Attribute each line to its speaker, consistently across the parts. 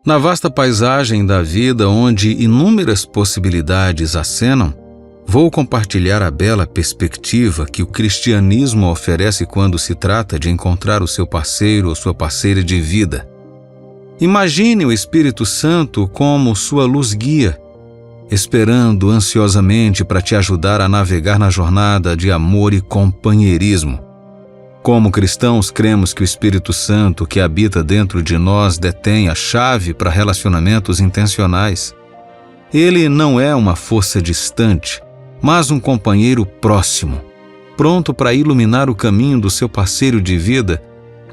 Speaker 1: Na vasta paisagem da vida, onde inúmeras possibilidades acenam, vou compartilhar a bela perspectiva que o cristianismo oferece quando se trata de encontrar o seu parceiro ou sua parceira de vida. Imagine o Espírito Santo como sua luz guia, esperando ansiosamente para te ajudar a navegar na jornada de amor e companheirismo. Como cristãos, cremos que o Espírito Santo que habita dentro de nós detém a chave para relacionamentos intencionais. Ele não é uma força distante, mas um companheiro próximo, pronto para iluminar o caminho do seu parceiro de vida.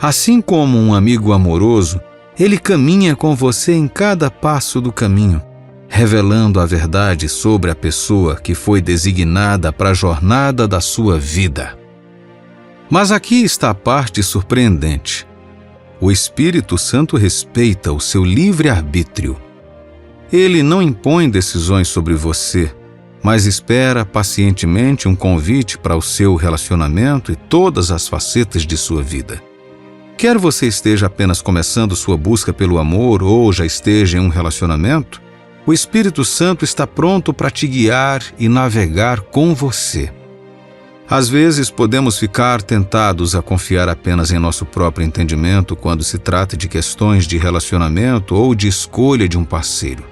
Speaker 1: Assim como um amigo amoroso, ele caminha com você em cada passo do caminho, revelando a verdade sobre a pessoa que foi designada para a jornada da sua vida. Mas aqui está a parte surpreendente. O Espírito Santo respeita o seu livre-arbítrio. Ele não impõe decisões sobre você, mas espera pacientemente um convite para o seu relacionamento e todas as facetas de sua vida. Quer você esteja apenas começando sua busca pelo amor ou já esteja em um relacionamento, o Espírito Santo está pronto para te guiar e navegar com você. Às vezes podemos ficar tentados a confiar apenas em nosso próprio entendimento quando se trata de questões de relacionamento ou de escolha de um parceiro.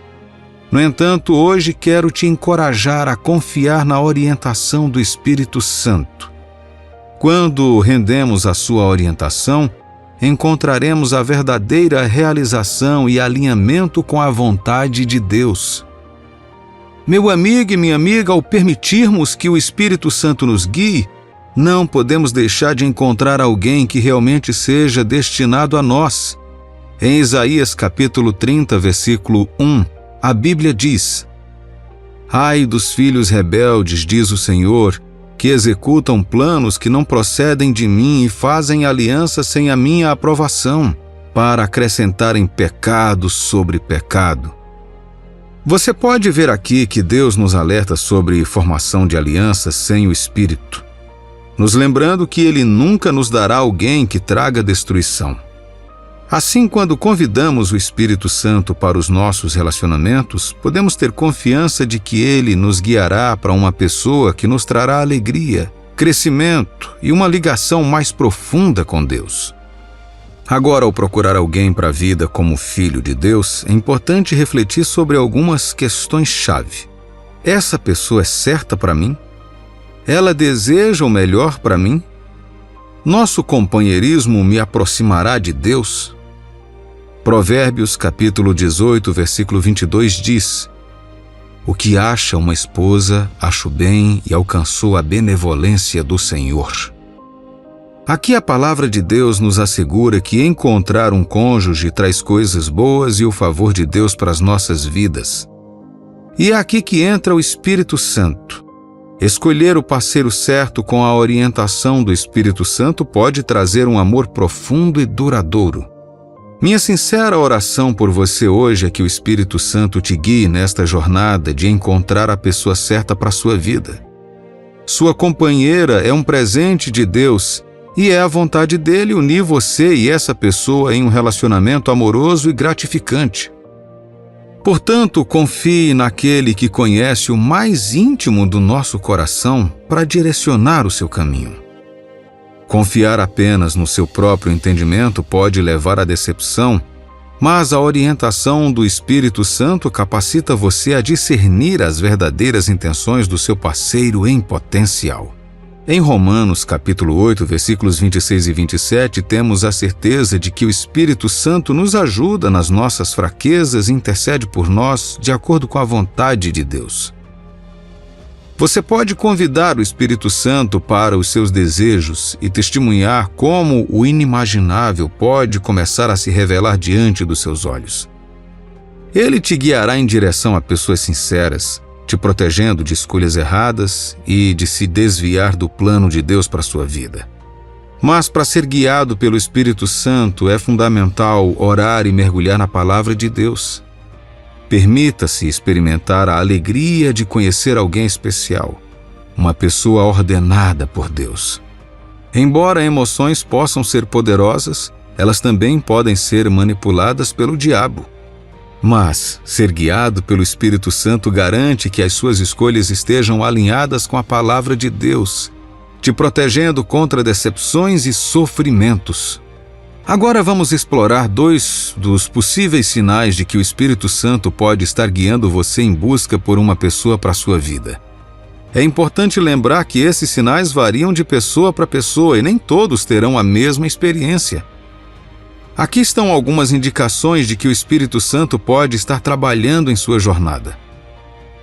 Speaker 1: No entanto, hoje quero te encorajar a confiar na orientação do Espírito Santo. Quando rendemos a sua orientação, encontraremos a verdadeira realização e alinhamento com a vontade de Deus. Meu amigo e minha amiga, ao permitirmos que o Espírito Santo nos guie, não podemos deixar de encontrar alguém que realmente seja destinado a nós. Em Isaías capítulo 30, versículo 1, a Bíblia diz: Ai dos filhos rebeldes, diz o Senhor, que executam planos que não procedem de mim e fazem aliança sem a minha aprovação, para acrescentarem pecado sobre pecado. Você pode ver aqui que Deus nos alerta sobre formação de alianças sem o Espírito, nos lembrando que Ele nunca nos dará alguém que traga destruição. Assim, quando convidamos o Espírito Santo para os nossos relacionamentos, podemos ter confiança de que Ele nos guiará para uma pessoa que nos trará alegria, crescimento e uma ligação mais profunda com Deus. Agora, ao procurar alguém para a vida como filho de Deus, é importante refletir sobre algumas questões-chave. Essa pessoa é certa para mim? Ela deseja o melhor para mim? Nosso companheirismo me aproximará de Deus? Provérbios capítulo 18, versículo 22 diz: O que acha uma esposa, acha bem e alcançou a benevolência do Senhor. Aqui a palavra de Deus nos assegura que encontrar um cônjuge traz coisas boas e o favor de Deus para as nossas vidas. E é aqui que entra o Espírito Santo. Escolher o parceiro certo com a orientação do Espírito Santo pode trazer um amor profundo e duradouro. Minha sincera oração por você hoje é que o Espírito Santo te guie nesta jornada de encontrar a pessoa certa para a sua vida. Sua companheira é um presente de Deus e é a vontade dele unir você e essa pessoa em um relacionamento amoroso e gratificante. Portanto, confie naquele que conhece o mais íntimo do nosso coração para direcionar o seu caminho. Confiar apenas no seu próprio entendimento pode levar à decepção, mas a orientação do Espírito Santo capacita você a discernir as verdadeiras intenções do seu parceiro em potencial. Em Romanos capítulo 8, versículos 26 e 27, temos a certeza de que o Espírito Santo nos ajuda nas nossas fraquezas e intercede por nós de acordo com a vontade de Deus. Você pode convidar o Espírito Santo para os seus desejos e testemunhar como o inimaginável pode começar a se revelar diante dos seus olhos. Ele te guiará em direção a pessoas sinceras, te protegendo de escolhas erradas e de se desviar do plano de Deus para a sua vida. Mas para ser guiado pelo Espírito Santo é fundamental orar e mergulhar na palavra de Deus. Permita-se experimentar a alegria de conhecer alguém especial, uma pessoa ordenada por Deus. Embora emoções possam ser poderosas, elas também podem ser manipuladas pelo diabo. Mas ser guiado pelo Espírito Santo garante que as suas escolhas estejam alinhadas com a palavra de Deus, te protegendo contra decepções e sofrimentos. Agora vamos explorar 2 dos possíveis sinais de que o Espírito Santo pode estar guiando você em busca por uma pessoa para a sua vida. É importante lembrar que esses sinais variam de pessoa para pessoa e nem todos terão a mesma experiência. Aqui estão algumas indicações de que o Espírito Santo pode estar trabalhando em sua jornada.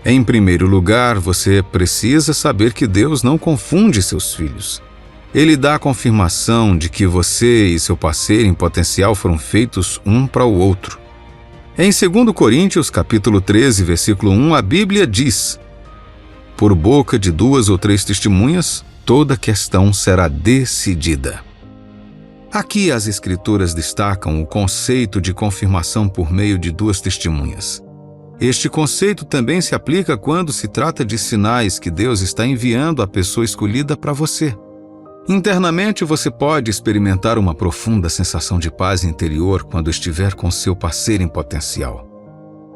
Speaker 1: Em primeiro lugar, você precisa saber que Deus não confunde seus filhos. Ele dá a confirmação de que você e seu parceiro em potencial foram feitos um para o outro. Em 2 Coríntios, capítulo 13, versículo 1, a Bíblia diz: por boca de 2 ou 3 testemunhas, toda questão será decidida. Aqui as Escrituras destacam o conceito de confirmação por meio de 2 testemunhas. Este conceito também se aplica quando se trata de sinais que Deus está enviando à pessoa escolhida para você. Internamente, você pode experimentar uma profunda sensação de paz interior quando estiver com seu parceiro em potencial.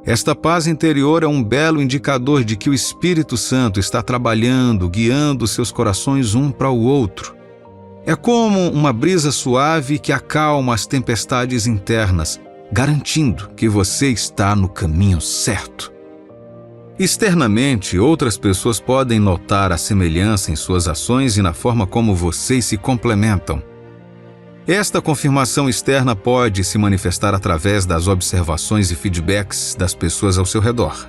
Speaker 1: Esta paz interior é um belo indicador de que o Espírito Santo está trabalhando, guiando seus corações um para o outro. É como uma brisa suave que acalma as tempestades internas, garantindo que você está no caminho certo. Externamente, outras pessoas podem notar a semelhança em suas ações e na forma como vocês se complementam. Esta confirmação externa pode se manifestar através das observações e feedbacks das pessoas ao seu redor.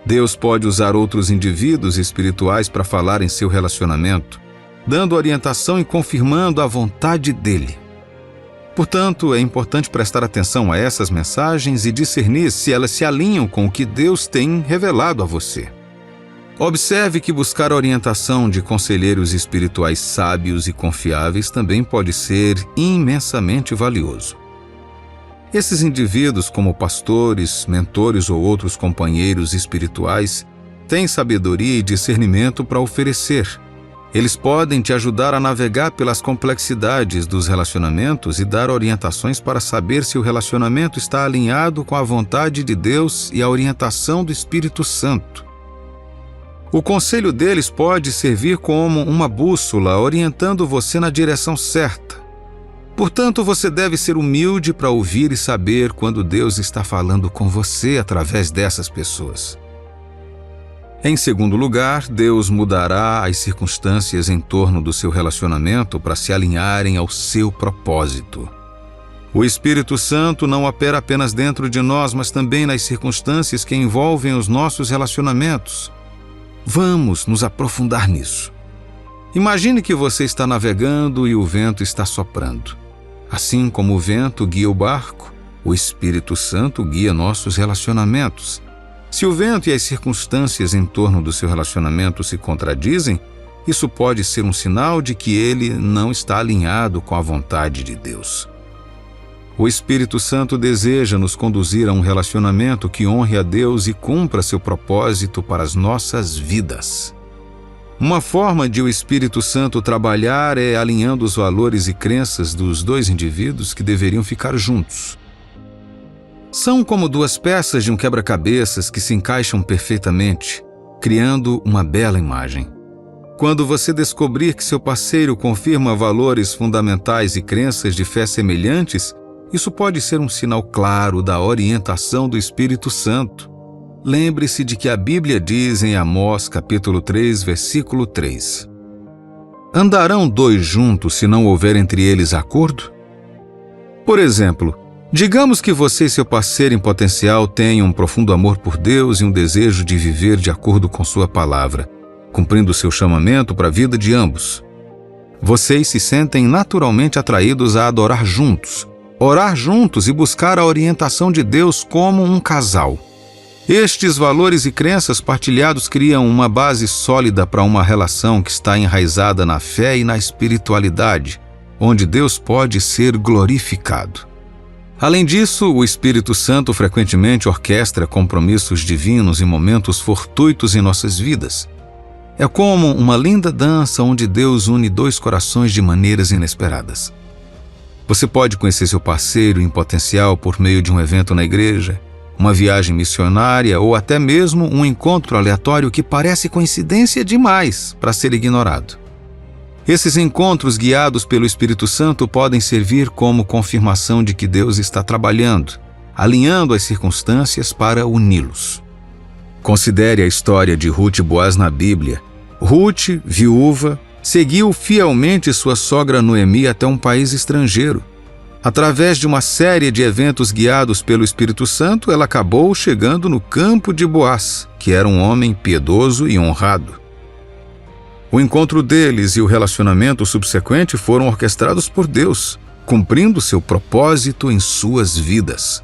Speaker 1: Deus pode usar outros indivíduos espirituais para falar em seu relacionamento, dando orientação e confirmando a vontade dele. Portanto, é importante prestar atenção a essas mensagens e discernir se elas se alinham com o que Deus tem revelado a você. Observe que buscar a orientação de conselheiros espirituais sábios e confiáveis também pode ser imensamente valioso. Esses indivíduos, como pastores, mentores ou outros companheiros espirituais, têm sabedoria e discernimento para oferecer. Eles podem te ajudar a navegar pelas complexidades dos relacionamentos e dar orientações para saber se o relacionamento está alinhado com a vontade de Deus e a orientação do Espírito Santo. O conselho deles pode servir como uma bússola orientando você na direção certa. Portanto, você deve ser humilde para ouvir e saber quando Deus está falando com você através dessas pessoas. Em segundo lugar, Deus mudará as circunstâncias em torno do seu relacionamento para se alinharem ao seu propósito. O Espírito Santo não opera apenas dentro de nós, mas também nas circunstâncias que envolvem os nossos relacionamentos. Vamos nos aprofundar nisso. Imagine que você está navegando e o vento está soprando. Assim como o vento guia o barco, o Espírito Santo guia nossos relacionamentos. Se o vento e as circunstâncias em torno do seu relacionamento se contradizem, isso pode ser um sinal de que ele não está alinhado com a vontade de Deus. O Espírito Santo deseja nos conduzir a um relacionamento que honre a Deus e cumpra seu propósito para as nossas vidas. Uma forma de o Espírito Santo trabalhar é alinhando os valores e crenças dos 2 indivíduos que deveriam ficar juntos. São como 2 peças de um quebra-cabeças que se encaixam perfeitamente, criando uma bela imagem. Quando você descobrir que seu parceiro confirma valores fundamentais e crenças de fé semelhantes, isso pode ser um sinal claro da orientação do Espírito Santo. Lembre-se de que a Bíblia diz em Amós, capítulo 3, versículo 3: Andarão 2 juntos se não houver entre eles acordo? Por exemplo, digamos que você e seu parceiro em potencial tenham um profundo amor por Deus e um desejo de viver de acordo com sua palavra, cumprindo seu chamamento para a vida de ambos. Vocês se sentem naturalmente atraídos a adorar juntos, orar juntos e buscar a orientação de Deus como um casal. Estes valores e crenças partilhados criam uma base sólida para uma relação que está enraizada na fé e na espiritualidade, onde Deus pode ser glorificado. Além disso, o Espírito Santo frequentemente orquestra compromissos divinos e momentos fortuitos em nossas vidas. É como uma linda dança onde Deus une 2 corações de maneiras inesperadas. Você pode conhecer seu parceiro em potencial por meio de um evento na igreja, uma viagem missionária ou até mesmo um encontro aleatório que parece coincidência demais para ser ignorado. Esses encontros guiados pelo Espírito Santo podem servir como confirmação de que Deus está trabalhando, alinhando as circunstâncias para uni-los. Considere a história de Ruth e Boaz na Bíblia. Ruth, viúva, seguiu fielmente sua sogra Noemi até um país estrangeiro. Através de uma série de eventos guiados pelo Espírito Santo, ela acabou chegando no campo de Boaz, que era um homem piedoso e honrado. O encontro deles e o relacionamento subsequente foram orquestrados por Deus, cumprindo seu propósito em suas vidas.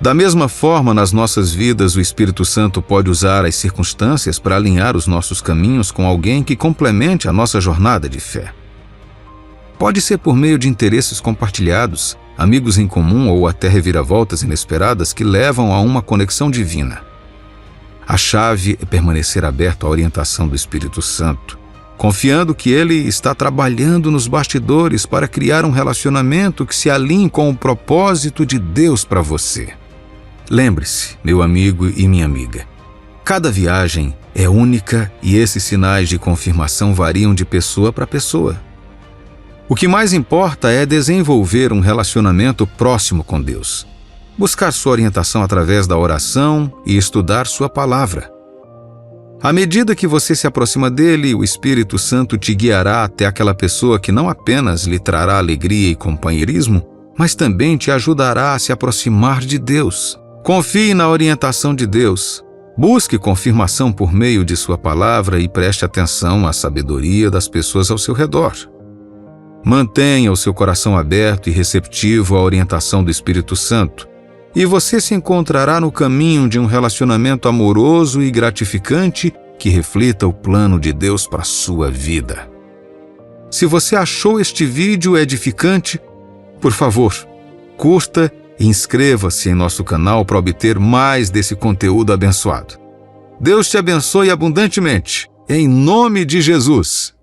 Speaker 1: Da mesma forma, nas nossas vidas, o Espírito Santo pode usar as circunstâncias para alinhar os nossos caminhos com alguém que complemente a nossa jornada de fé. Pode ser por meio de interesses compartilhados, amigos em comum ou até reviravoltas inesperadas que levam a uma conexão divina. A chave é permanecer aberto à orientação do Espírito Santo, confiando que Ele está trabalhando nos bastidores para criar um relacionamento que se alinhe com o propósito de Deus para você. Lembre-se, meu amigo e minha amiga, cada viagem é única e esses sinais de confirmação variam de pessoa para pessoa. O que mais importa é desenvolver um relacionamento próximo com Deus, buscar sua orientação através da oração e estudar sua palavra. À medida que você se aproxima dele, o Espírito Santo te guiará até aquela pessoa que não apenas lhe trará alegria e companheirismo, mas também te ajudará a se aproximar de Deus. Confie na orientação de Deus. Busque confirmação por meio de sua palavra e preste atenção à sabedoria das pessoas ao seu redor. Mantenha o seu coração aberto e receptivo à orientação do Espírito Santo, e você se encontrará no caminho de um relacionamento amoroso e gratificante que reflita o plano de Deus para a sua vida. Se você achou este vídeo edificante, por favor, curta e inscreva-se em nosso canal para obter mais desse conteúdo abençoado. Deus te abençoe abundantemente, em nome de Jesus.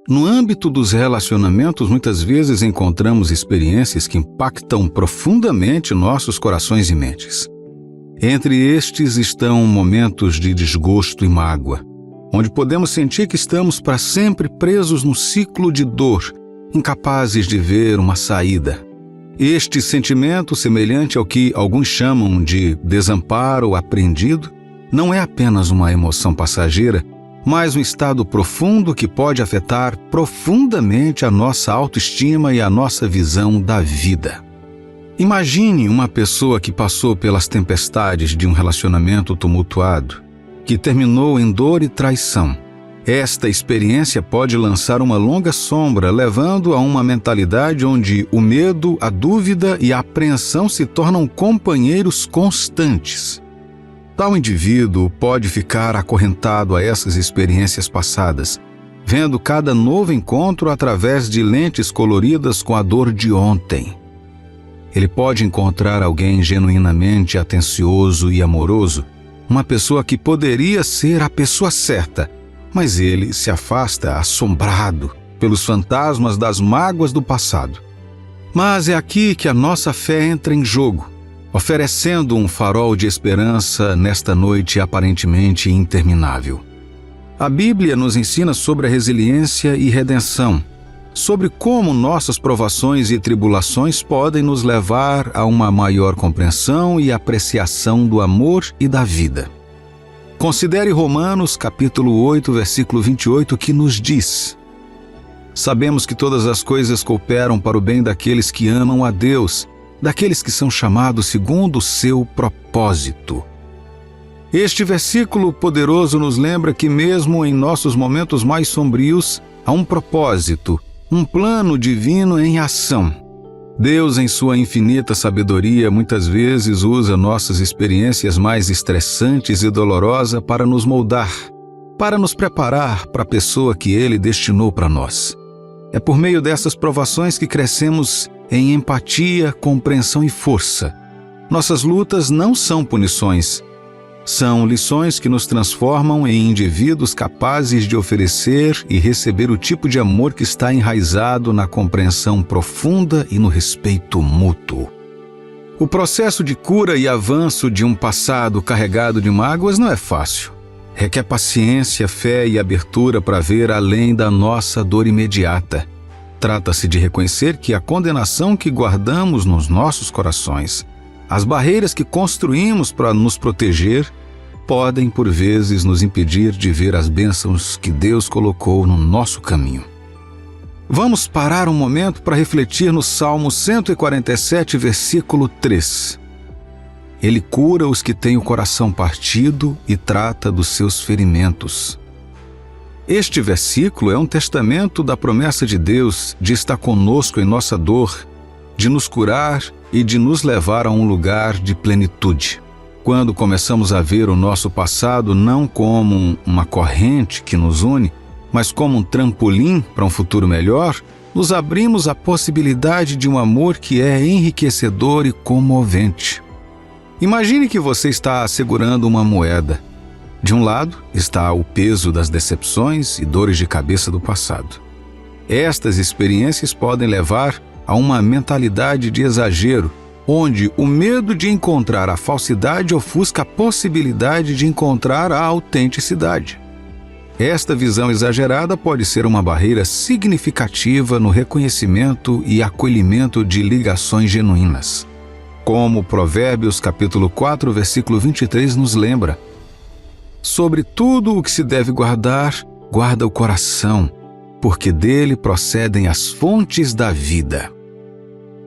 Speaker 1: No âmbito dos relacionamentos, muitas vezes encontramos experiências que impactam profundamente nossos corações e mentes. Entre estes estão momentos de desgosto e mágoa, onde podemos sentir que estamos para sempre presos num ciclo de dor, incapazes de ver uma saída. Este sentimento, semelhante ao que alguns chamam de desamparo aprendido, não é apenas uma emoção passageira, mas um estado profundo que pode afetar profundamente a nossa autoestima e a nossa visão da vida. Imagine uma pessoa que passou pelas tempestades de um relacionamento tumultuado, que terminou em dor e traição. Esta experiência pode lançar uma longa sombra, levando a uma mentalidade onde o medo, a dúvida e a apreensão se tornam companheiros constantes. Tal indivíduo pode ficar acorrentado a essas experiências passadas, vendo cada novo encontro através de lentes coloridas com a dor de ontem. Ele pode encontrar alguém genuinamente atencioso e amoroso, uma pessoa que poderia ser a pessoa certa, mas ele se afasta assombrado pelos fantasmas das mágoas do passado. Mas é aqui que a nossa fé entra em jogo, oferecendo um farol de esperança nesta noite aparentemente interminável. A Bíblia nos ensina sobre a resiliência e redenção, sobre como nossas provações e tribulações podem nos levar a uma maior compreensão e apreciação do amor e da vida. Considere Romanos capítulo 8, versículo 28, que nos diz: Sabemos que todas as coisas cooperam para o bem daqueles que amam a Deus, daqueles que são chamados segundo o seu propósito. Este versículo poderoso nos lembra que mesmo em nossos momentos mais sombrios, há um propósito, um plano divino em ação. Deus, em sua infinita sabedoria, muitas vezes usa nossas experiências mais estressantes e dolorosas para nos moldar, para nos preparar para a pessoa que Ele destinou para nós. É por meio dessas provações que crescemos em empatia, compreensão e força. Nossas lutas não são punições, são lições que nos transformam em indivíduos capazes de oferecer e receber o tipo de amor que está enraizado na compreensão profunda e no respeito mútuo. O processo de cura e avanço de um passado carregado de mágoas não é fácil. Requer paciência, fé e abertura para ver além da nossa dor imediata. Trata-se de reconhecer que a condenação que guardamos nos nossos corações, as barreiras que construímos para nos proteger, podem por vezes nos impedir de ver as bênçãos que Deus colocou no nosso caminho. Vamos parar um momento para refletir no Salmo 147, versículo 3. Ele cura os que têm o coração partido e trata dos seus ferimentos. Este versículo é um testamento da promessa de Deus de estar conosco em nossa dor, de nos curar e de nos levar a um lugar de plenitude. Quando começamos a ver o nosso passado não como uma corrente que nos une, mas como um trampolim para um futuro melhor, nos abrimos à possibilidade de um amor que é enriquecedor e comovente. Imagine que você está segurando uma moeda. De um lado está o peso das decepções e dores de cabeça do passado. Estas experiências podem levar a uma mentalidade de exagero, onde o medo de encontrar a falsidade ofusca a possibilidade de encontrar a autenticidade. Esta visão exagerada pode ser uma barreira significativa no reconhecimento e acolhimento de ligações genuínas. Como Provérbios capítulo 4, versículo 23 nos lembra: sobre tudo o que se deve guardar, guarda o coração, porque dele procedem as fontes da vida.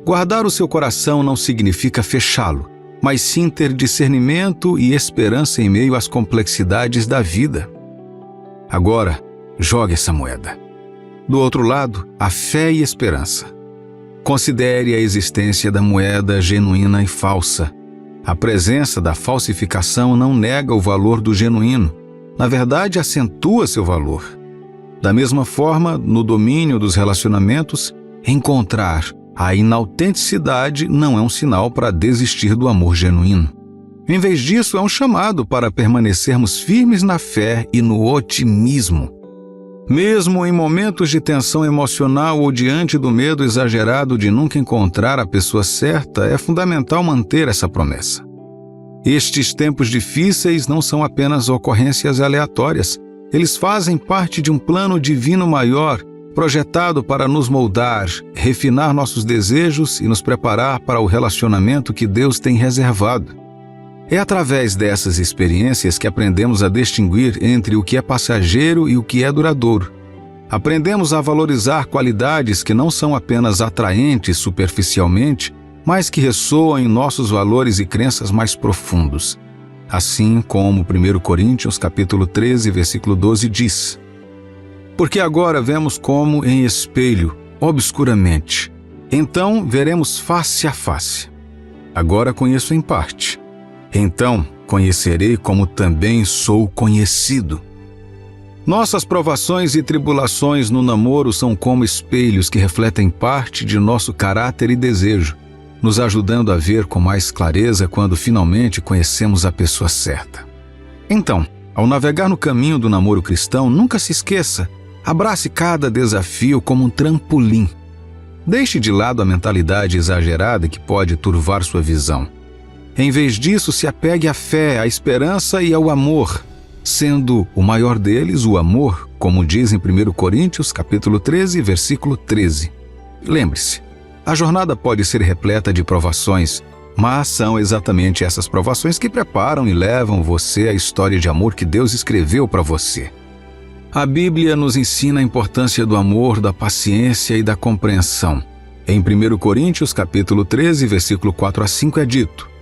Speaker 1: Guardar o seu coração não significa fechá-lo, mas sim ter discernimento e esperança em meio às complexidades da vida. Agora, jogue essa moeda. Do outro lado, a fé e esperança. Considere a existência da moeda genuína e falsa. A presença da falsificação não nega o valor do genuíno. Na verdade, acentua seu valor. Da mesma forma, no domínio dos relacionamentos, encontrar a inautenticidade não é um sinal para desistir do amor genuíno. Em vez disso, é um chamado para permanecermos firmes na fé e no otimismo. Mesmo em momentos de tensão emocional ou diante do medo exagerado de nunca encontrar a pessoa certa, é fundamental manter essa promessa. Estes tempos difíceis não são apenas ocorrências aleatórias. Eles fazem parte de um plano divino maior, projetado para nos moldar, refinar nossos desejos e nos preparar para o relacionamento que Deus tem reservado. É através dessas experiências que aprendemos a distinguir entre o que é passageiro e o que é duradouro. Aprendemos a valorizar qualidades que não são apenas atraentes superficialmente, mas que ressoam em nossos valores e crenças mais profundos. Assim como 1 Coríntios capítulo 13, versículo 12 diz: porque agora vemos como em espelho, obscuramente. Então veremos face a face. Agora conheço em parte. Então conhecerei como também sou conhecido. Nossas provações e tribulações no namoro são como espelhos que refletem parte de nosso caráter e desejo, nos ajudando a ver com mais clareza quando finalmente conhecemos a pessoa certa. Então, ao navegar no caminho do namoro cristão, nunca se esqueça, abrace cada desafio como um trampolim. Deixe de lado a mentalidade exagerada que pode turvar sua visão. Em vez disso, se apegue à fé, à esperança e ao amor, sendo o maior deles o amor, como diz em 1 Coríntios capítulo 13, versículo 13. Lembre-se, a jornada pode ser repleta de provações, mas são exatamente essas provações que preparam e levam você à história de amor que Deus escreveu para você. A Bíblia nos ensina a importância do amor, da paciência e da compreensão. Em 1 Coríntios capítulo 13, versículo 4 a 5 é dito: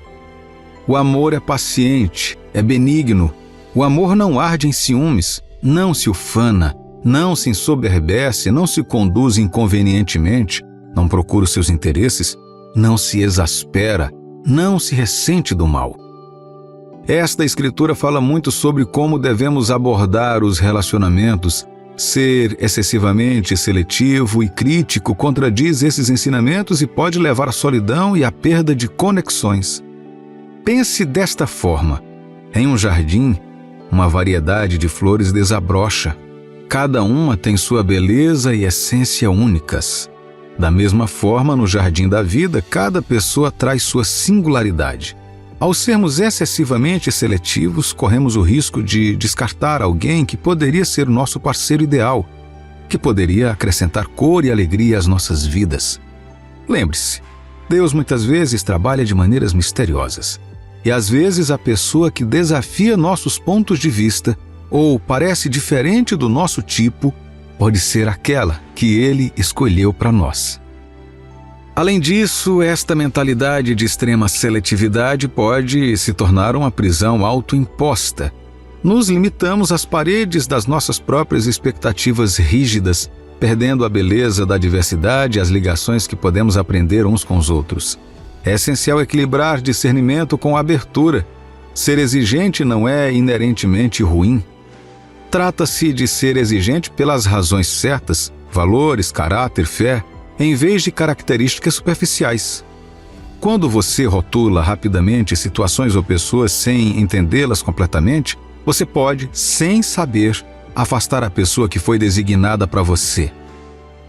Speaker 1: o amor é paciente, é benigno. O amor não arde em ciúmes, não se ufana, não se ensoberbece, não se conduz inconvenientemente, não procura os seus interesses, não se exaspera, não se ressente do mal. Esta escritura fala muito sobre como devemos abordar os relacionamentos. Ser excessivamente seletivo e crítico contradiz esses ensinamentos e pode levar à solidão e à perda de conexões. Pense desta forma: em um jardim, uma variedade de flores desabrocha. Cada uma tem sua beleza e essência únicas. Da mesma forma, no jardim da vida, cada pessoa traz sua singularidade. Ao sermos excessivamente seletivos, corremos o risco de descartar alguém que poderia ser o nosso parceiro ideal, que poderia acrescentar cor e alegria às nossas vidas. Lembre-se, Deus muitas vezes trabalha de maneiras misteriosas. E às vezes a pessoa que desafia nossos pontos de vista ou parece diferente do nosso tipo pode ser aquela que Ele escolheu para nós. Além disso, esta mentalidade de extrema seletividade pode se tornar uma prisão autoimposta. Nos limitamos às paredes das nossas próprias expectativas rígidas, perdendo a beleza da diversidade e as ligações que podemos aprender uns com os outros. É essencial equilibrar discernimento com abertura. Ser exigente não é inerentemente ruim. Trata-se de ser exigente pelas razões certas, valores, caráter, fé, em vez de características superficiais. Quando você rotula rapidamente situações ou pessoas sem entendê-las completamente, você pode, sem saber, afastar a pessoa que foi designada para você.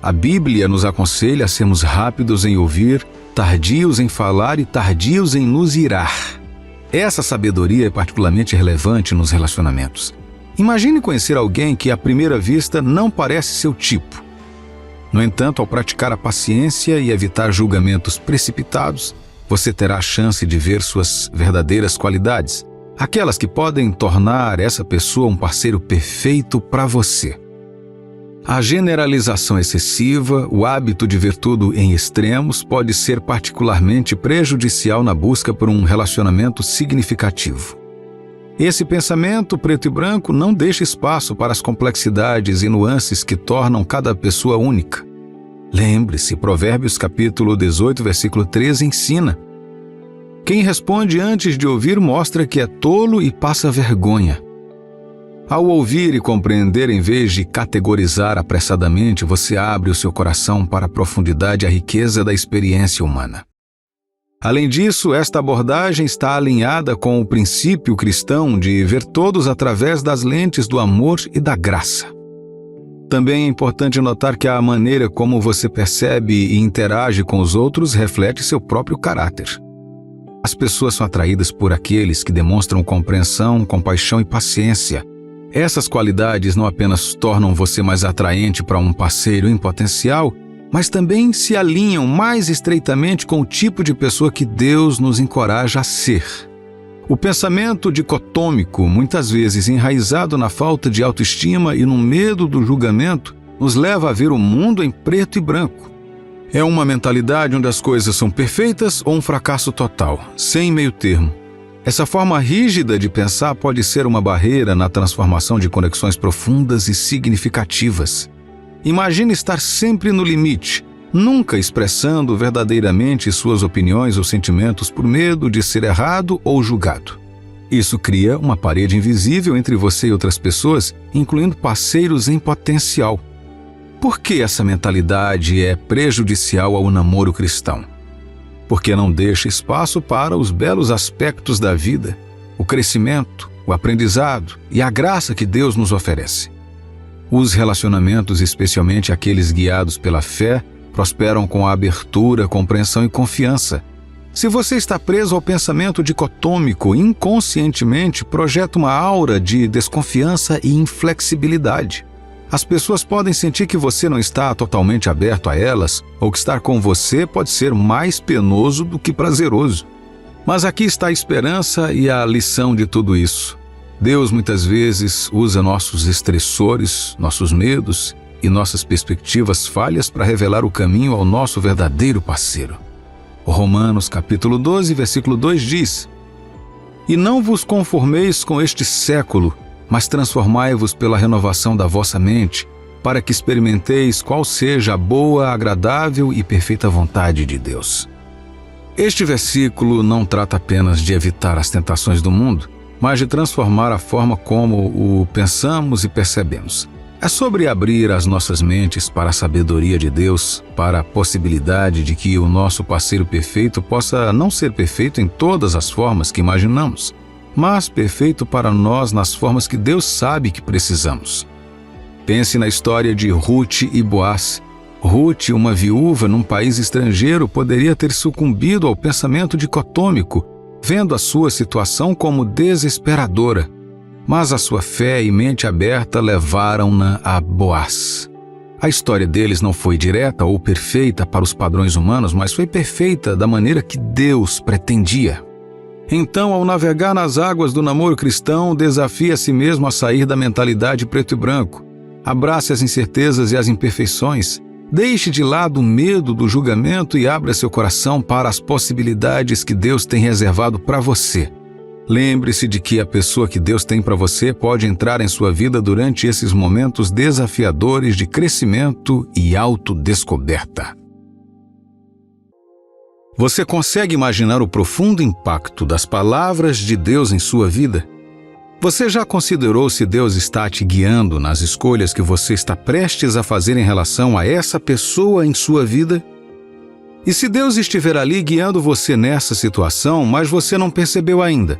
Speaker 1: A Bíblia nos aconselha a sermos rápidos em ouvir, tardios em falar e tardios em nos irar. Essa sabedoria é particularmente relevante nos relacionamentos. Imagine conhecer alguém que à primeira vista não parece seu tipo. No entanto, ao praticar a paciência e evitar julgamentos precipitados, você terá a chance de ver suas verdadeiras qualidades, aquelas que podem tornar essa pessoa um parceiro perfeito para você. A generalização excessiva, o hábito de ver tudo em extremos, pode ser particularmente prejudicial na busca por um relacionamento significativo. Esse pensamento preto e branco não deixa espaço para as complexidades e nuances que tornam cada pessoa única. Lembre-se, Provérbios capítulo 18, versículo 13 ensina: quem responde antes de ouvir mostra que é tolo e passa vergonha. Ao ouvir e compreender em vez de categorizar apressadamente, você abre o seu coração para a profundidade e a riqueza da experiência humana. Além disso, esta abordagem está alinhada com o princípio cristão de ver todos através das lentes do amor e da graça. Também é importante notar que a maneira como você percebe e interage com os outros reflete seu próprio caráter. As pessoas são atraídas por aqueles que demonstram compreensão, compaixão e paciência. Essas qualidades não apenas tornam você mais atraente para um parceiro em potencial, mas também se alinham mais estreitamente com o tipo de pessoa que Deus nos encoraja a ser. O pensamento dicotômico, muitas vezes enraizado na falta de autoestima e no medo do julgamento, nos leva a ver o mundo em preto e branco. É uma mentalidade onde as coisas são perfeitas ou um fracasso total, sem meio termo. Essa forma rígida de pensar pode ser uma barreira na transformação de conexões profundas e significativas. Imagine estar sempre no limite, nunca expressando verdadeiramente suas opiniões ou sentimentos por medo de ser errado ou julgado. Isso cria uma parede invisível entre você e outras pessoas, incluindo parceiros em potencial. Por que essa mentalidade é prejudicial ao namoro cristão? Porque não deixa espaço para os belos aspectos da vida, o crescimento, o aprendizado e a graça que Deus nos oferece. Os relacionamentos, especialmente aqueles guiados pela fé, prosperam com a abertura, compreensão e confiança. Se você está preso ao pensamento dicotômico, inconscientemente projeta uma aura de desconfiança e inflexibilidade. As pessoas podem sentir que você não está totalmente aberto a elas, ou que estar com você pode ser mais penoso do que prazeroso. Mas aqui está a esperança e a lição de tudo isso. Deus muitas vezes usa nossos estressores, nossos medos e nossas perspectivas falhas para revelar o caminho ao nosso verdadeiro parceiro. Romanos capítulo 12, versículo 2 diz: E não vos conformeis com este século, mas transformai-vos pela renovação da vossa mente, para que experimenteis qual seja a boa, agradável e perfeita vontade de Deus. Este versículo não trata apenas de evitar as tentações do mundo, mas de transformar a forma como o pensamos e percebemos. É sobre abrir as nossas mentes para a sabedoria de Deus, para a possibilidade de que o nosso parceiro perfeito possa não ser perfeito em todas as formas que imaginamos, mas perfeito para nós nas formas que Deus sabe que precisamos. Pense na história de Ruth e Boaz, Ruth, uma viúva num país estrangeiro, poderia ter sucumbido ao pensamento dicotômico, vendo a sua situação como desesperadora. Mas a sua fé e mente aberta levaram-na a Boaz. A história deles não foi direta ou perfeita para os padrões humanos, mas foi perfeita da maneira que Deus pretendia. Então, ao navegar nas águas do namoro cristão, desafie a si mesmo a sair da mentalidade preto e branco. Abrace as incertezas e as imperfeições. Deixe de lado o medo do julgamento e abra seu coração para as possibilidades que Deus tem reservado para você. Lembre-se de que a pessoa que Deus tem para você pode entrar em sua vida durante esses momentos desafiadores de crescimento e autodescoberta. Você consegue imaginar o profundo impacto das palavras de Deus em sua vida? Você já considerou se Deus está te guiando nas escolhas que você está prestes a fazer em relação a essa pessoa em sua vida? E se Deus estiver ali guiando você nessa situação, mas você não percebeu ainda?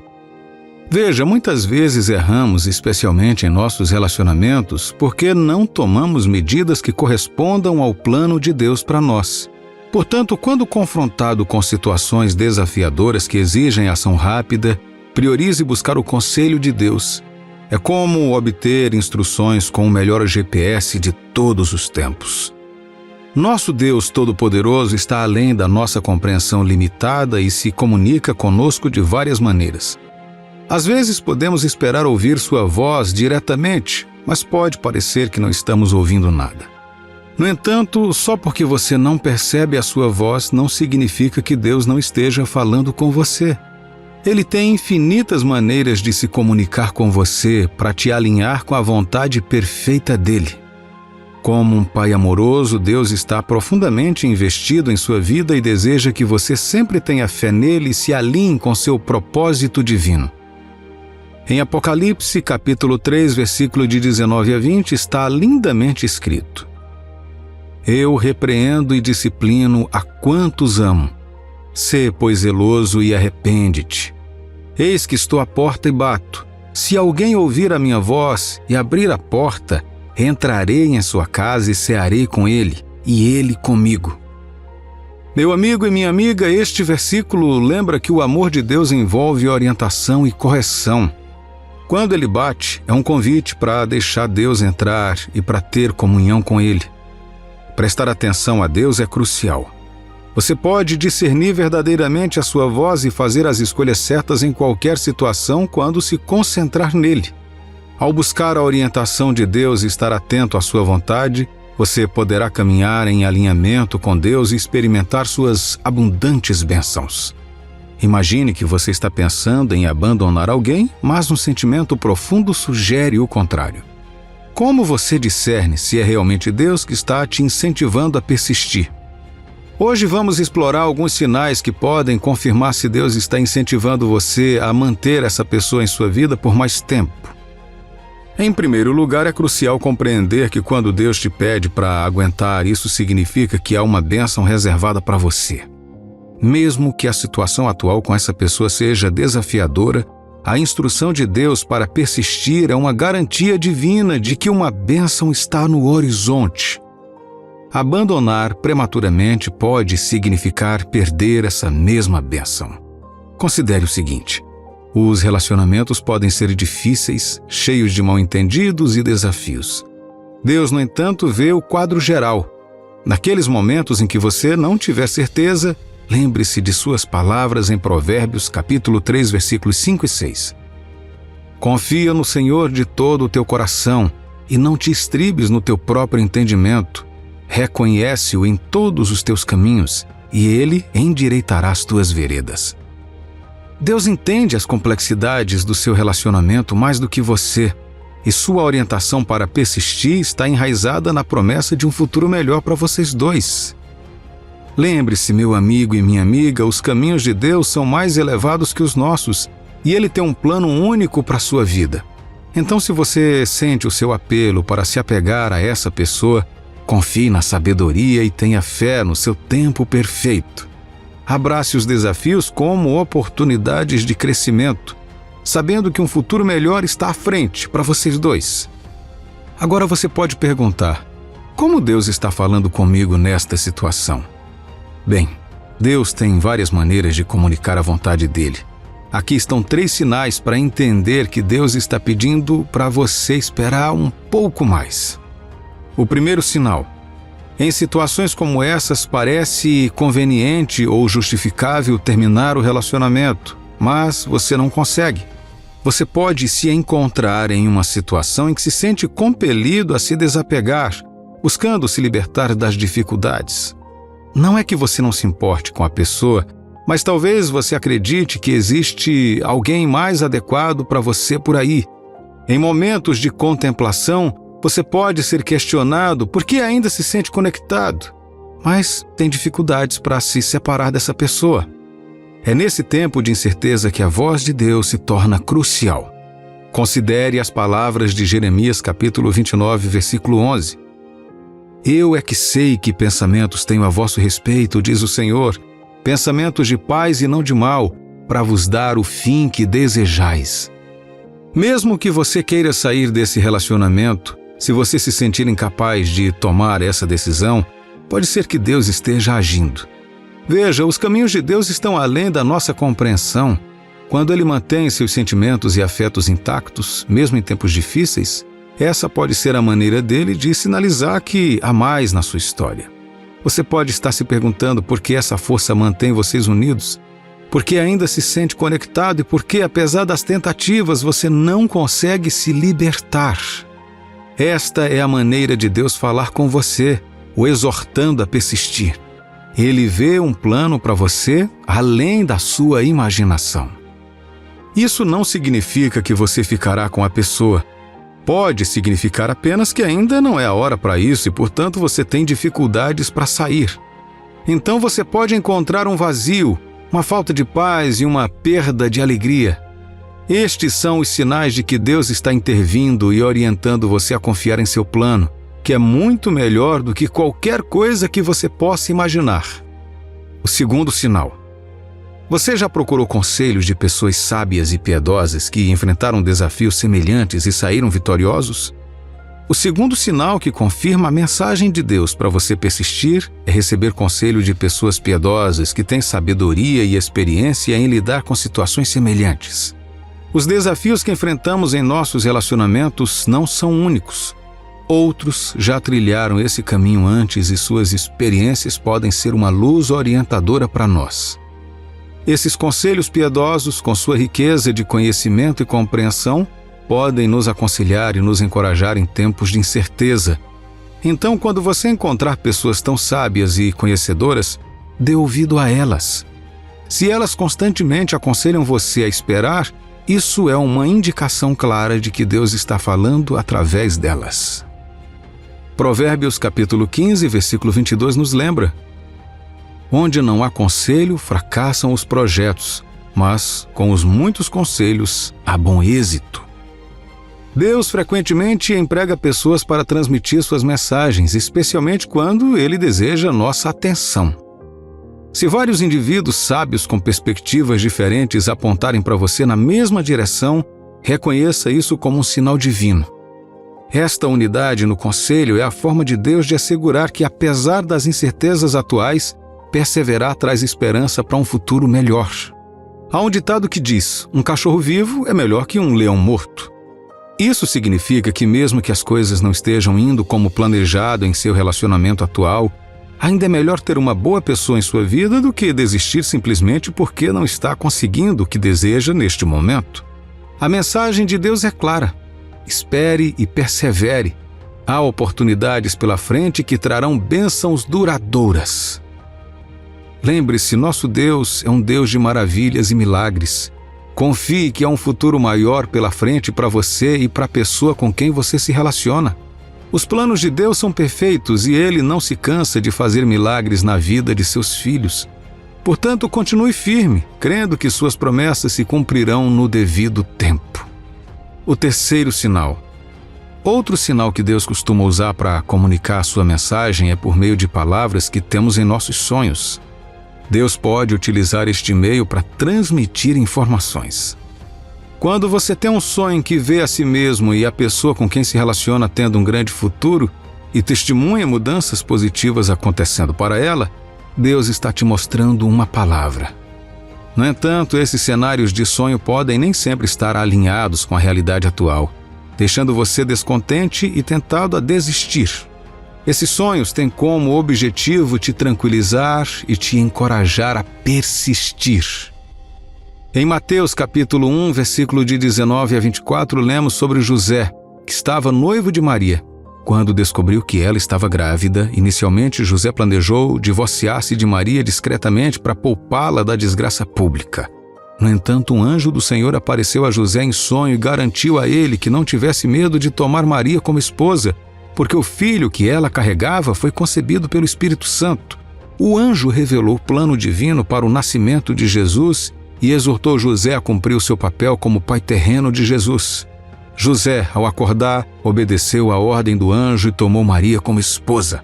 Speaker 1: Veja, muitas vezes erramos, especialmente em nossos relacionamentos, porque não tomamos medidas que correspondam ao plano de Deus para nós. Portanto, quando confrontado com situações desafiadoras que exigem ação rápida, priorize buscar o conselho de Deus. É como obter instruções com o melhor GPS de todos os tempos. Nosso Deus Todo-Poderoso está além da nossa compreensão limitada e se comunica conosco de várias maneiras. Às vezes podemos esperar ouvir sua voz diretamente, mas pode parecer que não estamos ouvindo nada. No entanto, só porque você não percebe a sua voz não significa que Deus não esteja falando com você. Ele tem infinitas maneiras de se comunicar com você para te alinhar com a vontade perfeita dele. Como um pai amoroso, Deus está profundamente investido em sua vida e deseja que você sempre tenha fé nele e se alinhe com seu propósito divino. Em Apocalipse, capítulo 3, versículo de 19 a 20, está lindamente escrito: Eu repreendo e disciplino a quantos amo. Sê, pois, zeloso e arrepende-te. Eis que estou à porta e bato. Se alguém ouvir a minha voz e abrir a porta, entrarei em sua casa e cearei com ele, e ele comigo. Meu amigo e minha amiga, este versículo lembra que o amor de Deus envolve orientação e correção. Quando ele bate, é um convite para deixar Deus entrar e para ter comunhão com ele. Prestar atenção a Deus é crucial. Você pode discernir verdadeiramente a sua voz e fazer as escolhas certas em qualquer situação quando se concentrar nele. Ao buscar a orientação de Deus e estar atento à sua vontade, você poderá caminhar em alinhamento com Deus e experimentar suas abundantes bênçãos. Imagine que você está pensando em abandonar alguém, mas um sentimento profundo sugere o contrário. Como você discerne se é realmente Deus que está te incentivando a persistir? Hoje vamos explorar alguns sinais que podem confirmar se Deus está incentivando você a manter essa pessoa em sua vida por mais tempo. Em primeiro lugar, é crucial compreender que quando Deus te pede para aguentar, isso significa que há uma bênção reservada para você. Mesmo que a situação atual com essa pessoa seja desafiadora, a instrução de Deus para persistir é uma garantia divina de que uma bênção está no horizonte. Abandonar prematuramente pode significar perder essa mesma bênção. Considere o seguinte: os relacionamentos podem ser difíceis, cheios de mal-entendidos e desafios. Deus, no entanto, vê o quadro geral. Naqueles momentos em que você não tiver certeza, lembre-se de suas palavras em Provérbios, capítulo 3, versículos 5 e 6. Confia no Senhor de todo o teu coração e não te estribes no teu próprio entendimento. Reconhece-o em todos os teus caminhos e ele endireitará as tuas veredas. Deus entende as complexidades do seu relacionamento mais do que você, e sua orientação para persistir está enraizada na promessa de um futuro melhor para vocês dois. Lembre-se, meu amigo e minha amiga, os caminhos de Deus são mais elevados que os nossos, e Ele tem um plano único para a sua vida. Então, se você sente o seu apelo para se apegar a essa pessoa, confie na sabedoria e tenha fé no seu tempo perfeito. Abrace os desafios como oportunidades de crescimento, sabendo que um futuro melhor está à frente para vocês dois. Agora você pode perguntar: Como Deus está falando comigo nesta situação? Bem, Deus tem várias maneiras de comunicar a vontade dele. Aqui estão 3 sinais para entender que Deus está pedindo para você esperar um pouco mais. O primeiro sinal: em situações como essas, parece conveniente ou justificável terminar o relacionamento, mas você não consegue. Você pode se encontrar em uma situação em que se sente compelido a se desapegar, buscando se libertar das dificuldades. Não é que você não se importe com a pessoa, mas talvez você acredite que existe alguém mais adequado para você por aí. Em momentos de contemplação, você pode ser questionado por que ainda se sente conectado, mas tem dificuldades para se separar dessa pessoa. É nesse tempo de incerteza que a voz de Deus se torna crucial. Considere as palavras de Jeremias capítulo 29, versículo 11. Eu é que sei que pensamentos tenho a vosso respeito, diz o Senhor, pensamentos de paz e não de mal, para vos dar o fim que desejais. Mesmo que você queira sair desse relacionamento, se você se sentir incapaz de tomar essa decisão, pode ser que Deus esteja agindo. Veja, os caminhos de Deus estão além da nossa compreensão. Quando Ele mantém seus sentimentos e afetos intactos, mesmo em tempos difíceis, essa pode ser a maneira dele de sinalizar que há mais na sua história. Você pode estar se perguntando por que essa força mantém vocês unidos, por que ainda se sente conectado e por que, apesar das tentativas, você não consegue se libertar. Esta é a maneira de Deus falar com você, o exortando a persistir. Ele vê um plano para você além da sua imaginação. Isso não significa que você ficará com a pessoa. Pode significar apenas que ainda não é a hora para isso e, portanto, você tem dificuldades para sair. Então você pode encontrar um vazio, uma falta de paz e uma perda de alegria. Estes são os sinais de que Deus está intervindo e orientando você a confiar em seu plano, que é muito melhor do que qualquer coisa que você possa imaginar. O segundo sinal: você já procurou conselhos de pessoas sábias e piedosas que enfrentaram desafios semelhantes e saíram vitoriosos? O segundo sinal que confirma a mensagem de Deus para você persistir é receber conselho de pessoas piedosas que têm sabedoria e experiência em lidar com situações semelhantes. Os desafios que enfrentamos em nossos relacionamentos não são únicos. Outros já trilharam esse caminho antes e suas experiências podem ser uma luz orientadora para nós. Esses conselhos piedosos, com sua riqueza de conhecimento e compreensão, podem nos aconselhar e nos encorajar em tempos de incerteza. Então, quando você encontrar pessoas tão sábias e conhecedoras, dê ouvido a elas. Se elas constantemente aconselham você a esperar, isso é uma indicação clara de que Deus está falando através delas. Provérbios capítulo 15, versículo 22 nos lembra: onde não há conselho, fracassam os projetos, mas com os muitos conselhos há bom êxito. Deus frequentemente emprega pessoas para transmitir suas mensagens, especialmente quando Ele deseja nossa atenção. Se vários indivíduos sábios com perspectivas diferentes apontarem para você na mesma direção, reconheça isso como um sinal divino. Esta unidade no conselho é a forma de Deus de assegurar que, apesar das incertezas atuais, perseverar traz esperança para um futuro melhor. Há um ditado que diz: um cachorro vivo é melhor que um leão morto. Isso significa que mesmo que as coisas não estejam indo como planejado em seu relacionamento atual, ainda é melhor ter uma boa pessoa em sua vida do que desistir simplesmente porque não está conseguindo o que deseja neste momento. A mensagem de Deus é clara: espere e persevere. Há oportunidades pela frente que trarão bênçãos duradouras. Lembre-se, nosso Deus é um Deus de maravilhas e milagres. Confie que há um futuro maior pela frente para você e para a pessoa com quem você se relaciona. Os planos de Deus são perfeitos e Ele não se cansa de fazer milagres na vida de seus filhos. Portanto, continue firme, crendo que suas promessas se cumprirão no devido tempo. O terceiro sinal. Outro sinal que Deus costuma usar para comunicar a sua mensagem é por meio de palavras que temos em nossos sonhos. Deus pode utilizar este meio para transmitir informações. Quando você tem um sonho que vê a si mesmo e a pessoa com quem se relaciona tendo um grande futuro, e testemunha mudanças positivas acontecendo para ela, Deus está te mostrando uma palavra. No entanto, esses cenários de sonho podem nem sempre estar alinhados com a realidade atual, deixando você descontente e tentado a desistir. Esses sonhos têm como objetivo te tranquilizar e te encorajar a persistir. Em Mateus capítulo 1, versículo de 19 a 24, lemos sobre José, que estava noivo de Maria. Quando descobriu que ela estava grávida, inicialmente José planejou divorciar-se de Maria discretamente para poupá-la da desgraça pública. No entanto, um anjo do Senhor apareceu a José em sonho e garantiu a ele que não tivesse medo de tomar Maria como esposa, porque o filho que ela carregava foi concebido pelo Espírito Santo. O anjo revelou o plano divino para o nascimento de Jesus e exortou José a cumprir o seu papel como pai terreno de Jesus. José, ao acordar, obedeceu à ordem do anjo e tomou Maria como esposa.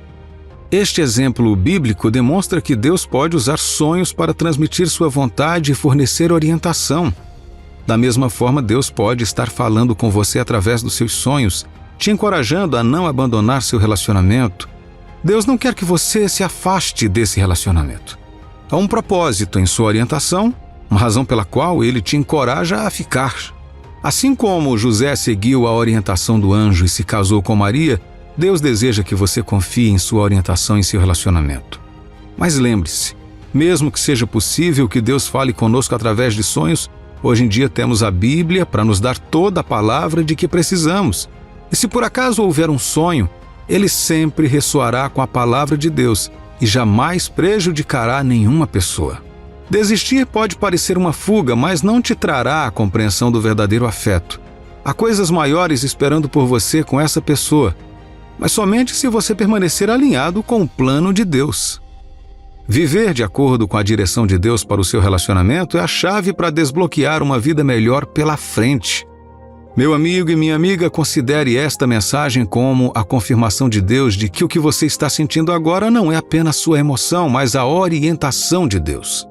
Speaker 1: Este exemplo bíblico demonstra que Deus pode usar sonhos para transmitir sua vontade e fornecer orientação. Da mesma forma, Deus pode estar falando com você através dos seus sonhos, te encorajando a não abandonar seu relacionamento. Deus não quer que você se afaste desse relacionamento. Há um propósito em sua orientação, uma razão pela qual ele te encoraja a ficar. Assim como José seguiu a orientação do anjo e se casou com Maria, Deus deseja que você confie em sua orientação em seu relacionamento. Mas lembre-se, mesmo que seja possível que Deus fale conosco através de sonhos, hoje em dia temos a Bíblia para nos dar toda a palavra de que precisamos. E se por acaso houver um sonho, ele sempre ressoará com a palavra de Deus e jamais prejudicará nenhuma pessoa. Desistir pode parecer uma fuga, mas não te trará a compreensão do verdadeiro afeto. Há coisas maiores esperando por você com essa pessoa, mas somente se você permanecer alinhado com o plano de Deus. Viver de acordo com a direção de Deus para o seu relacionamento é a chave para desbloquear uma vida melhor pela frente. Meu amigo e minha amiga, considere esta mensagem como a confirmação de Deus de que o que você está sentindo agora não é apenas sua emoção, mas a orientação de Deus.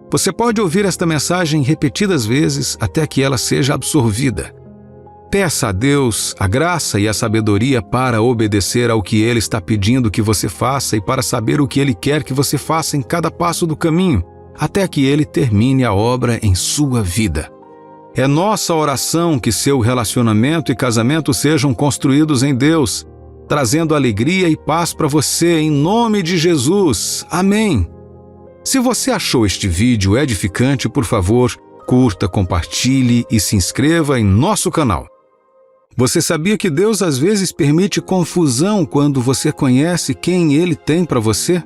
Speaker 1: Você pode ouvir esta mensagem repetidas vezes até que ela seja absorvida. Peça a Deus a graça e a sabedoria para obedecer ao que Ele está pedindo que você faça e para saber o que Ele quer que você faça em cada passo do caminho, até que Ele termine a obra em sua vida. É nossa oração que seu relacionamento e casamento sejam construídos em Deus, trazendo alegria e paz para você em nome de Jesus. Amém. Se você achou este vídeo edificante, por favor, curta, compartilhe e se inscreva em nosso canal. Você sabia que Deus às vezes permite confusão quando você conhece quem Ele tem para você?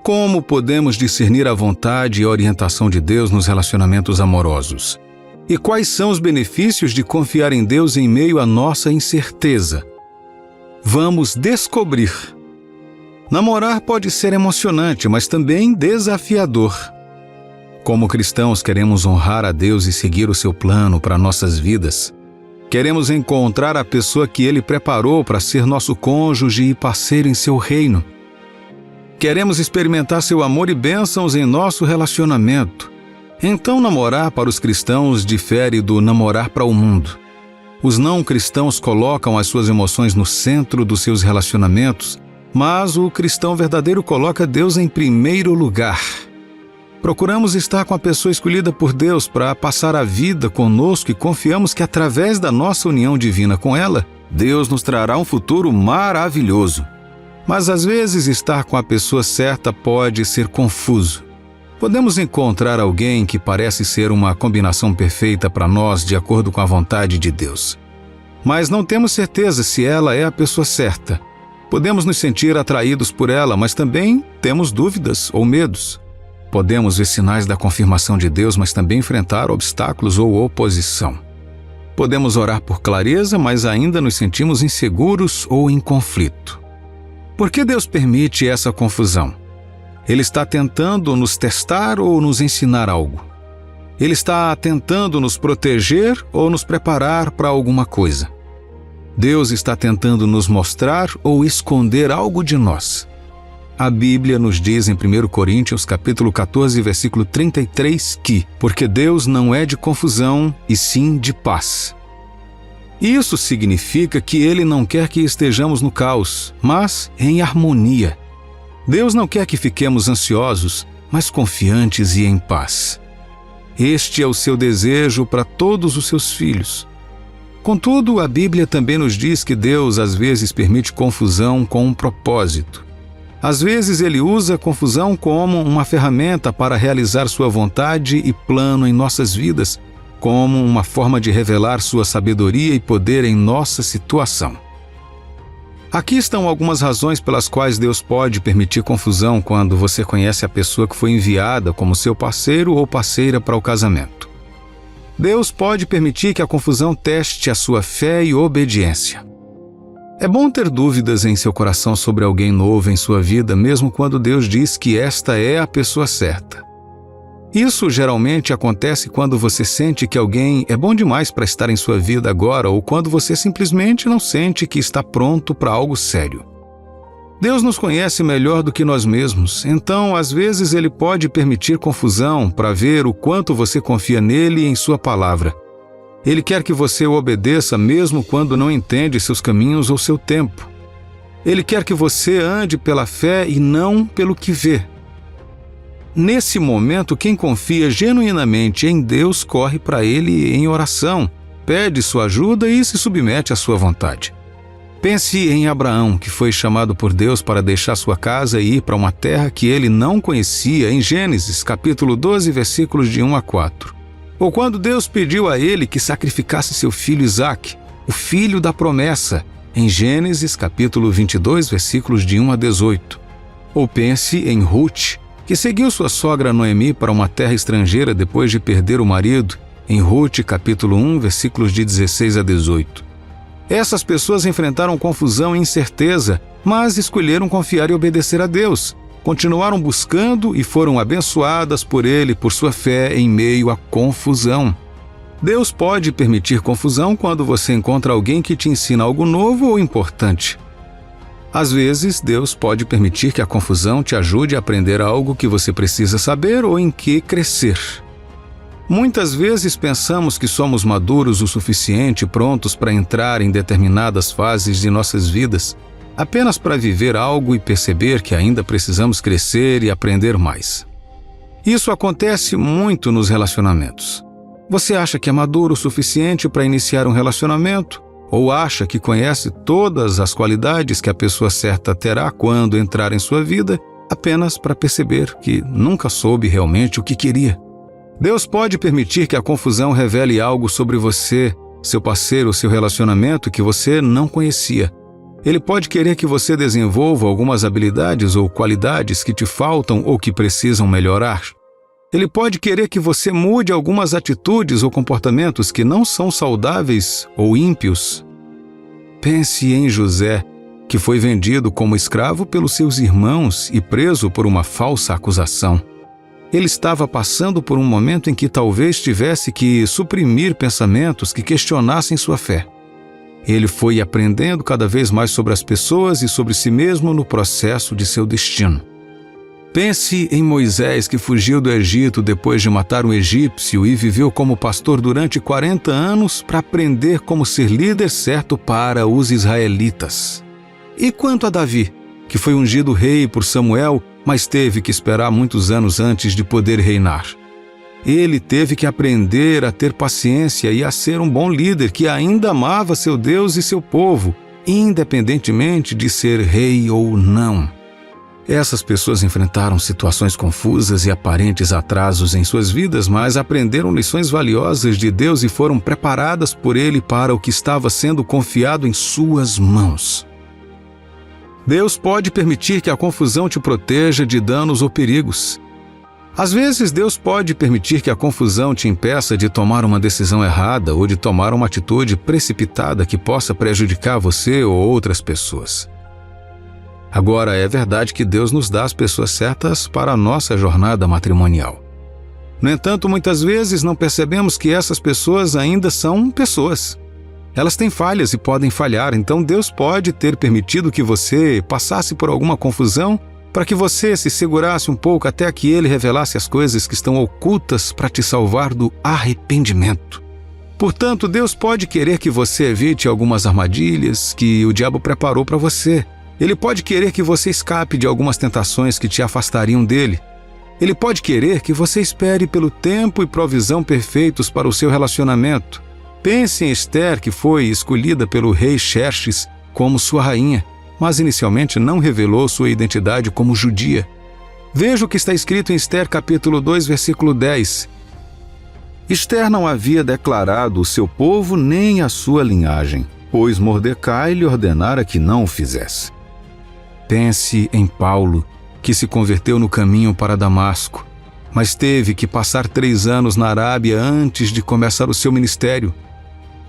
Speaker 1: Como podemos discernir a vontade e a orientação de Deus nos relacionamentos amorosos? E quais são os benefícios de confiar em Deus em meio à nossa incerteza? Vamos descobrir. Namorar pode ser emocionante, mas também desafiador. Como cristãos, queremos honrar a Deus e seguir o seu plano para nossas vidas. Queremos encontrar a pessoa que Ele preparou para ser nosso cônjuge e parceiro em seu reino. Queremos experimentar seu amor e bênçãos em nosso relacionamento. Então, namorar para os cristãos difere do namorar para o mundo. Os não cristãos colocam as suas emoções no centro dos seus relacionamentos, mas o cristão verdadeiro coloca Deus em primeiro lugar. Procuramos estar com a pessoa escolhida por Deus para passar a vida conosco e confiamos que através da nossa união divina com ela, Deus nos trará um futuro maravilhoso. Mas às vezes estar com a pessoa certa pode ser confuso. Podemos encontrar alguém que parece ser uma combinação perfeita para nós de acordo com a vontade de Deus. Mas não temos certeza se ela é a pessoa certa. Podemos nos sentir atraídos por ela, mas também temos dúvidas ou medos. Podemos ver sinais da confirmação de Deus, mas também enfrentar obstáculos ou oposição. Podemos orar por clareza, mas ainda nos sentimos inseguros ou em conflito. Por que Deus permite essa confusão? Ele está tentando nos testar ou nos ensinar algo? Ele está tentando nos proteger ou nos preparar para alguma coisa? Deus está tentando nos mostrar ou esconder algo de nós? A Bíblia nos diz em 1 Coríntios capítulo 14, versículo 33 que, porque Deus não é de confusão, e sim de paz. Isso significa que Ele não quer que estejamos no caos, mas em harmonia. Deus não quer que fiquemos ansiosos, mas confiantes e em paz. Este é o seu desejo para todos os seus filhos. Contudo, a Bíblia também nos diz que Deus às vezes permite confusão com um propósito. Às vezes Ele usa a confusão como uma ferramenta para realizar sua vontade e plano em nossas vidas, como uma forma de revelar sua sabedoria e poder em nossa situação. Aqui estão algumas razões pelas quais Deus pode permitir confusão quando você conhece a pessoa que foi enviada como seu parceiro ou parceira para o casamento. Deus pode permitir que a confusão teste a sua fé e obediência. É bom ter dúvidas em seu coração sobre alguém novo em sua vida, mesmo quando Deus diz que esta é a pessoa certa. Isso geralmente acontece quando você sente que alguém é bom demais para estar em sua vida agora ou quando você simplesmente não sente que está pronto para algo sério. Deus nos conhece melhor do que nós mesmos, então às vezes Ele pode permitir confusão para ver o quanto você confia nele e em sua palavra. Ele quer que você o obedeça mesmo quando não entende seus caminhos ou seu tempo. Ele quer que você ande pela fé e não pelo que vê. Nesse momento, quem confia genuinamente em Deus corre para Ele em oração, pede sua ajuda e se submete à sua vontade. Pense em Abraão, que foi chamado por Deus para deixar sua casa e ir para uma terra que ele não conhecia, em Gênesis, capítulo 12, versículos de 1 a 4. Ou quando Deus pediu a ele que sacrificasse seu filho Isaque, o filho da promessa, em Gênesis, capítulo 22, versículos de 1 a 18. Ou pense em Ruth, que seguiu sua sogra Noemi para uma terra estrangeira depois de perder o marido, em Ruth, capítulo 1, versículos de 16 a 18. Essas pessoas enfrentaram confusão e incerteza, mas escolheram confiar e obedecer a Deus. Continuaram buscando e foram abençoadas por Ele por sua fé em meio à confusão. Deus pode permitir confusão quando você encontra alguém que te ensina algo novo ou importante. Às vezes, Deus pode permitir que a confusão te ajude a aprender algo que você precisa saber ou em que crescer. Muitas vezes pensamos que somos maduros o suficiente, prontos para entrar em determinadas fases de nossas vidas, apenas para viver algo e perceber que ainda precisamos crescer e aprender mais. Isso acontece muito nos relacionamentos. Você acha que é maduro o suficiente para iniciar um relacionamento? Ou acha que conhece todas as qualidades que a pessoa certa terá quando entrar em sua vida, apenas para perceber que nunca soube realmente o que queria? Deus pode permitir que a confusão revele algo sobre você, seu parceiro ou seu relacionamento que você não conhecia. Ele pode querer que você desenvolva algumas habilidades ou qualidades que te faltam ou que precisam melhorar. Ele pode querer que você mude algumas atitudes ou comportamentos que não são saudáveis ou ímpios. Pense em José, que foi vendido como escravo pelos seus irmãos e preso por uma falsa acusação. Ele estava passando por um momento em que talvez tivesse que suprimir pensamentos que questionassem sua fé. Ele foi aprendendo cada vez mais sobre as pessoas e sobre si mesmo no processo de seu destino. Pense em Moisés, que fugiu do Egito depois de matar um egípcio e viveu como pastor durante 40 anos para aprender como ser líder certo para os israelitas. E quanto a Davi, que foi ungido rei por Samuel, mas teve que esperar muitos anos antes de poder reinar. Ele teve que aprender a ter paciência e a ser um bom líder que ainda amava seu Deus e seu povo, independentemente de ser rei ou não. Essas pessoas enfrentaram situações confusas e aparentes atrasos em suas vidas, mas aprenderam lições valiosas de Deus e foram preparadas por Ele para o que estava sendo confiado em suas mãos. Deus pode permitir que a confusão te proteja de danos ou perigos. Às vezes, Deus pode permitir que a confusão te impeça de tomar uma decisão errada ou de tomar uma atitude precipitada que possa prejudicar você ou outras pessoas. Agora, é verdade que Deus nos dá as pessoas certas para a nossa jornada matrimonial. No entanto, muitas vezes não percebemos que essas pessoas ainda são pessoas. Elas têm falhas e podem falhar, então Deus pode ter permitido que você passasse por alguma confusão para que você se segurasse um pouco até que Ele revelasse as coisas que estão ocultas para te salvar do arrependimento. Portanto, Deus pode querer que você evite algumas armadilhas que o diabo preparou para você. Ele pode querer que você escape de algumas tentações que te afastariam dele. Ele pode querer que você espere pelo tempo e provisão perfeitos para o seu relacionamento. Pense em Esther, que foi escolhida pelo rei Xerxes como sua rainha, mas inicialmente não revelou sua identidade como judia. Veja o que está escrito em Esther capítulo 2, versículo 10. Esther não havia declarado o seu povo nem a sua linhagem, pois Mordecai lhe ordenara que não o fizesse. Pense em Paulo, que se converteu no caminho para Damasco, mas teve que passar 3 anos na Arábia antes de começar o seu ministério.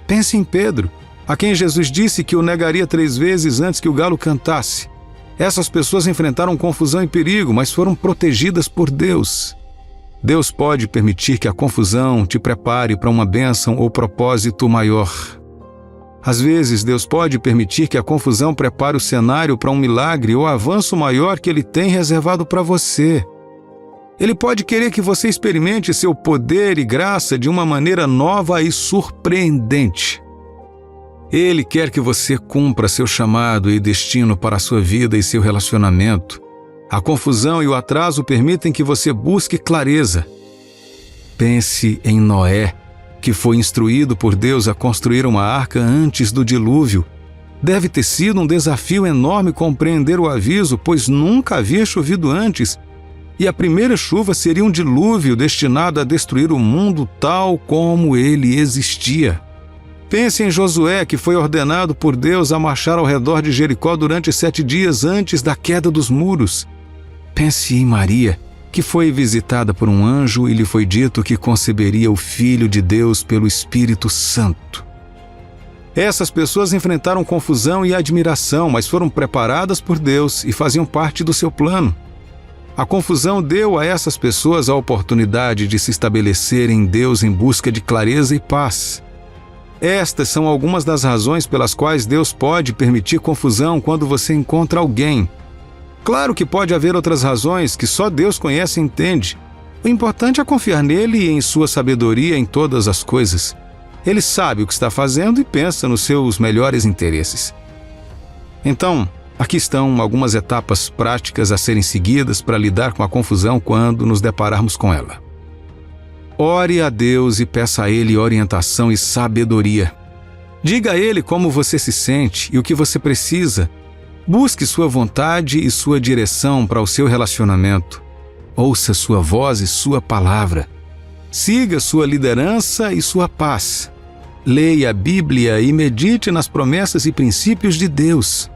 Speaker 1: Pense em Pedro, a quem Jesus disse que o negaria 3 vezes antes que o galo cantasse. Essas pessoas enfrentaram confusão e perigo, mas foram protegidas por Deus. Deus pode permitir que a confusão te prepare para uma bênção ou propósito maior. Às vezes, Deus pode permitir que a confusão prepare o cenário para um milagre ou avanço maior que Ele tem reservado para você. Ele pode querer que você experimente seu poder e graça de uma maneira nova e surpreendente. Ele quer que você cumpra seu chamado e destino para a sua vida e seu relacionamento. A confusão e o atraso permitem que você busque clareza. Pense em Noé, que foi instruído por Deus a construir uma arca antes do dilúvio. Deve ter sido um desafio enorme compreender o aviso, pois nunca havia chovido antes, e a primeira chuva seria um dilúvio destinado a destruir o mundo tal como ele existia. Pense em Josué, que foi ordenado por Deus a marchar ao redor de Jericó durante 7 dias antes da queda dos muros. Pense em Maria, que foi visitada por um anjo e lhe foi dito que conceberia o Filho de Deus pelo Espírito Santo. Essas pessoas enfrentaram confusão e admiração, mas foram preparadas por Deus e faziam parte do seu plano. A confusão deu a essas pessoas a oportunidade de se estabelecer em Deus em busca de clareza e paz. Estas são algumas das razões pelas quais Deus pode permitir confusão quando você encontra alguém. Claro que pode haver outras razões que só Deus conhece e entende. O importante é confiar nele e em sua sabedoria em todas as coisas. Ele sabe o que está fazendo e pensa nos seus melhores interesses. Então, aqui estão algumas etapas práticas a serem seguidas para lidar com a confusão quando nos depararmos com ela. Ore a Deus e peça a Ele orientação e sabedoria. Diga a Ele como você se sente e o que você precisa. Busque sua vontade e sua direção para o seu relacionamento. Ouça sua voz e sua palavra. Siga sua liderança e sua paz. Leia a Bíblia e medite nas promessas e princípios de Deus.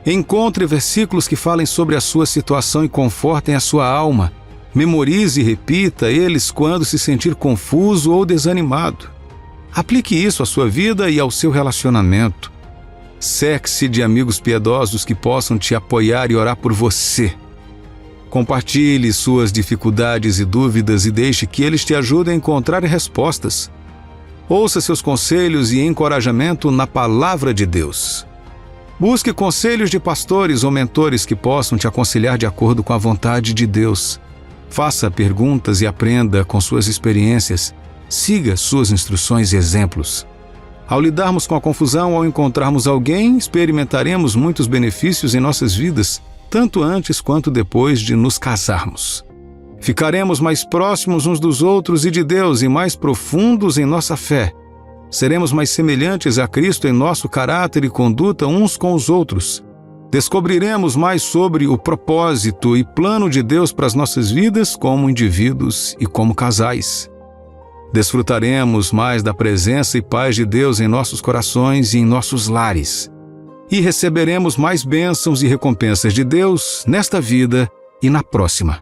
Speaker 1: Encontre versículos que falem sobre a sua situação e confortem a sua alma. Memorize e repita eles quando se sentir confuso ou desanimado. Aplique isso à sua vida e ao seu relacionamento. Cerque-se de amigos piedosos que possam te apoiar e orar por você. Compartilhe suas dificuldades e dúvidas e deixe que eles te ajudem a encontrar respostas. Ouça seus conselhos e encorajamento na palavra de Deus. Busque conselhos de pastores ou mentores que possam te aconselhar de acordo com a vontade de Deus. Faça perguntas e aprenda com suas experiências. Siga suas instruções e exemplos. Ao lidarmos com a confusão, ao encontrarmos alguém, experimentaremos muitos benefícios em nossas vidas, tanto antes quanto depois de nos casarmos. Ficaremos mais próximos uns dos outros e de Deus e mais profundos em nossa fé. Seremos mais semelhantes a Cristo em nosso caráter e conduta uns com os outros. Descobriremos mais sobre o propósito e plano de Deus para as nossas vidas como indivíduos e como casais. Desfrutaremos mais da presença e paz de Deus em nossos corações e em nossos lares. E receberemos mais bênçãos e recompensas de Deus nesta vida e na próxima.